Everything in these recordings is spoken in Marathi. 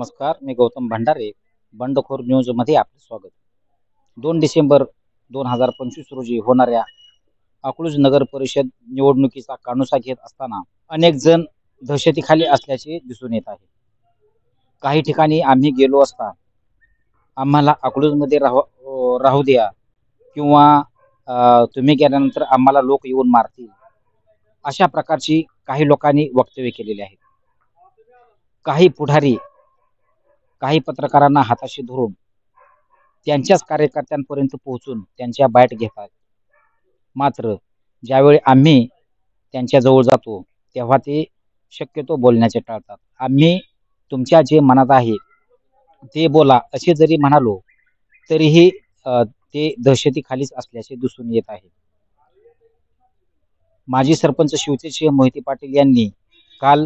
नमस्कार, मी गौतम भंडारे. बंडखोर न्यूजमध्ये आपले स्वागत. 2 डिसेंबर 2025 रोजी होणाऱ्या अकलूज नगर परिषद निवडणुकीचा कानोसा घेत असताना अनेक जण दहशतीखाली असल्याचे दिसून येत आहे. काही ठिकाणी आम्ही गेलो असता आम्हाला अकलूजमध्ये राहू द्या किंवा तुम्ही गेल्यानंतर आम्हाला लोक येऊन मारतील, अशा प्रकारची काही लोकांनी वक्तव्य केलेली आहेत. काही पुढारी काही पत्रकारांना हाताशी धरून त्यांच्याच कार्यकर्त्यांपर्यंत पोहोचून त्यांच्या बाईट घेतात. मात्र ज्यावेळी आम्ही त्यांच्या जवळ जातो तेव्हा ते शक्यतो बोलण्याचे टाळतात. आम्ही तुमच्या जे मनात आहे ते बोला असे जरी म्हणालो तरीही ते दहशतीखालीच असल्याचे दिसून येत आहे. माजी सरपंच शिवतेचे मोहिते पाटील यांनी काल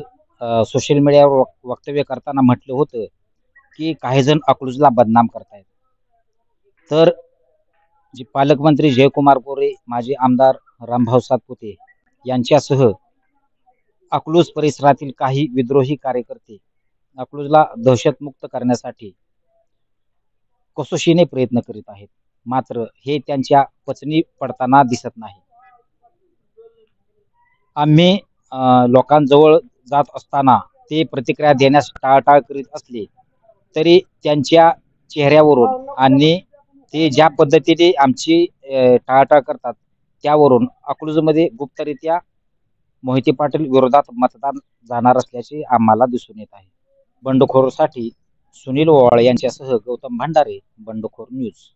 सोशल मीडियावर वक्तव्य करताना म्हटलं होतं की काही जण अकलूजला बदनाम करतायत. तर जे पालकमंत्री जयकुमार गोरे, माजी आमदार रामभाऊ सातपुते यांच्यासह अकलूज परिसरातील काही विद्रोही कार्यकर्ते अकलूजला दहशतमुक्त करण्यासाठी कसोशीने प्रयत्न करीत आहेत. मात्र हे त्यांच्या पचनी पडताना दिसत नाही. आम्ही लोकांजवळ जात असताना ते प्रतिक्रिया देण्यास टाळाटाळ करीत असले तरी त्यांच्या चेहऱ्यावरून आणि ते ज्या पद्धतीने आमची टाळाटाळ करतात त्यावरून अकलूजमध्ये गुप्तरित्या मोहिते पाटील विरोधात मतदान जाणार असल्याचे आम्हाला दिसून येत आहे. बंडखोरसाठी सुनील ओवाळ यांच्यासह गौतम भंडारे, बंडखोर न्यूज.